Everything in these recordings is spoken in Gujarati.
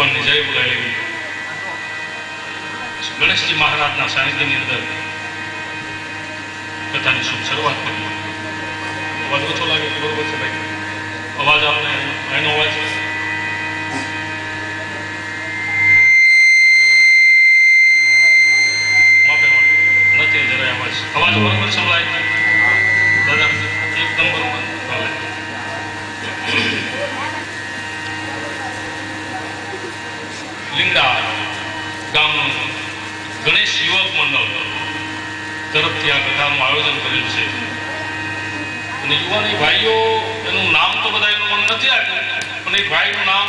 ભગવાનની જય બોલાવી લેવી. ગણેશજી મહારાજના સાનિધ્યની અંદર કથાની શુભ શરૂઆત કરી. અવાજ ઓછો લાગે બરોબર છે ભાઈ? અવાજ આપણે એનો અવાજ માપે નથી જરાય અવાજ બરોબર સંભળાય દાદા? એકદમ બરોબર ચાલે. લીંગડા ગામનું ગણેશ યુવક મંડળ તરફથી આ કથાનું આયોજન કરેલ છે. અને યુવાની ભાઈઓ, એનું નામ તો બધા એનું મન નથી આપ્યું, પણ એક ભાઈનું નામ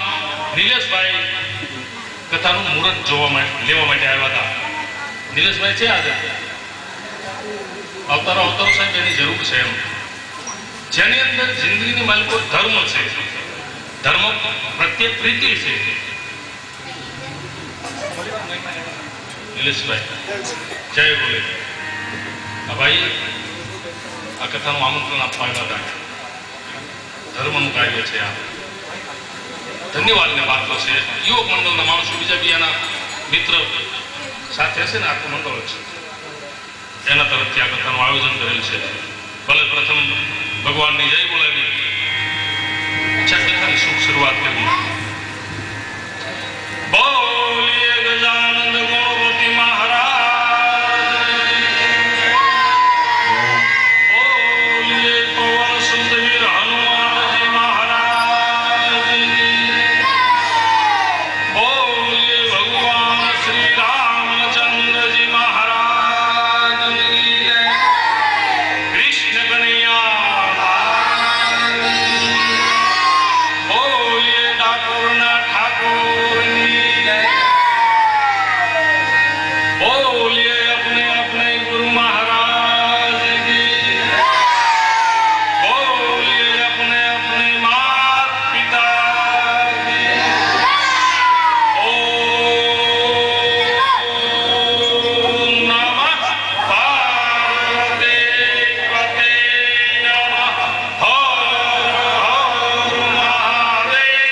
નિલેશભાઈ કથાનું મુહૂર્ત લેવા માટે આવ્યા હતા. નિલેશભાઈ છે આજે? અવતારો સાહેબ એની જરૂર છે. એમ જેની અંદર જિંદગીની માલિકો ધર્મ છે, ધર્મ પ્રત્યે પ્રીતિ છે. નિલેશભાઈ જય બોલે. આ ભાઈ આ કથાનું આમંત્રણ આપવા આવ્યા હતા. ધર્મનું કાર્ય છે આ. ધન્યવાદને પાત્ર છે. યુવક મંડળના માણસો બીજા બીજાના મિત્ર સાથે હશે ને, આખું મંડળ છે, એના તરફથી આ કથાનું આયોજન કરેલ છે. ભલે પ્રથમ ભગવાનની જય બોલાવી, કથાની શુભ શરૂઆત કરી. બોલીએ ગજાનંદ ગણપતિ મહારાજ, બોલીએ પવન સુત વીર હનુમાનજી મહારાજ, બોલીએ ભગવાન શ્રી રામચંદ્રજી મહારાજ, કૃષ્ણ કનૈયા, બોલીએ ઠાકોરના ઠાકોરની, बोलिए अपने अपने गुरु महाराज की, बोलिए अपने अपने माता पिता की, ओम नमः पार्वती पते नमः, हर हर महादेव.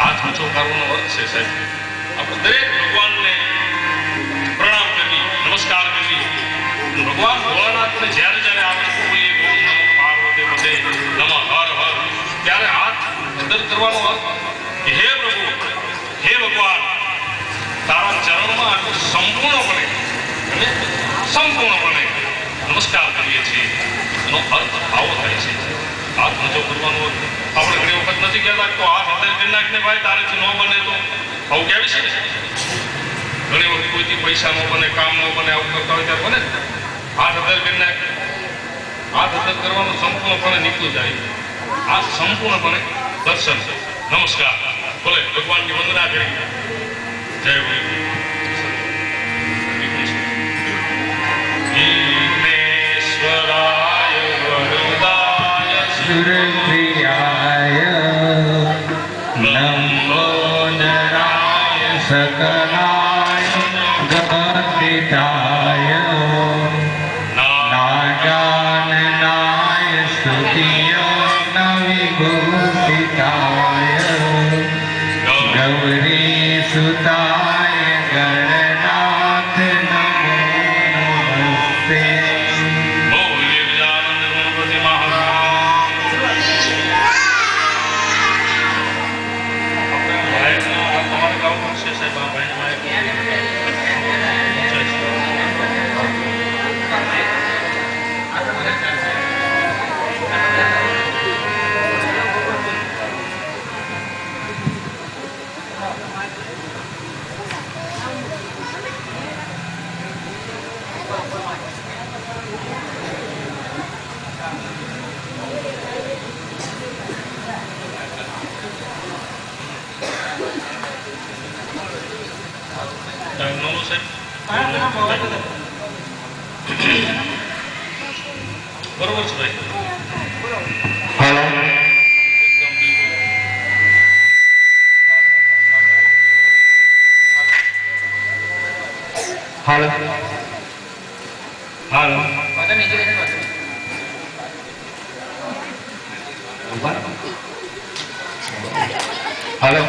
हाथ ऊंचो करવાનો અર્થ છે સાહેબ, આપણે દરેક ભગવાનને પ્રણામ કરવી, નમસ્કાર કરવી. ભગવાન ભોળાનાથને જ્યારે જ્યારે આપણે બોલીએ ઓમ નમઃ પાર્વતી પતે નમઃ હર હર, ત્યારે હાથ અંદર કરવાનો અર્થ કે હે પ્રભુ, હે ભગવાન, તારા ચરણમાં આપણે સંપૂર્ણપણે નમસ્કાર કરીએ છીએ. એનો અર્થ આવો થાય છે. હાથ ઊંચો કરવાનો અર્થ આપણે ઘણી વખત નથી કહેતા તો હાથ અંદર કરી નાખને ભાઈ, તારેથી ન બને તો આવું કહેવી છે ને. ઘણી વખત કોઈથી પૈસા ન બને, કામ ન બને, આવું કરતા હોય ત્યારે બને ને. હાથ અંદર કરી નાખે. હાથ અંદર કરવાનું સંપૂર્ણપણે નીકળી જાય. આ સંપૂર્ણપણે દર્શન છે. નમસ્કાર બોલે, ભગવાનની વંદના કરી. જય બોલે. વિઘ્નેશ્વરાય વરદાય સુરપ્રિયાય નમો નરાય સકલાય ગતિતાય નાગાનનાય સ્તુતિય નવિભૂષિતાય ગૌરી સુતાય ગણનાથ નમો નમસ્તે. બરોબર છે ભાઈ? હાલો હાલો હાલો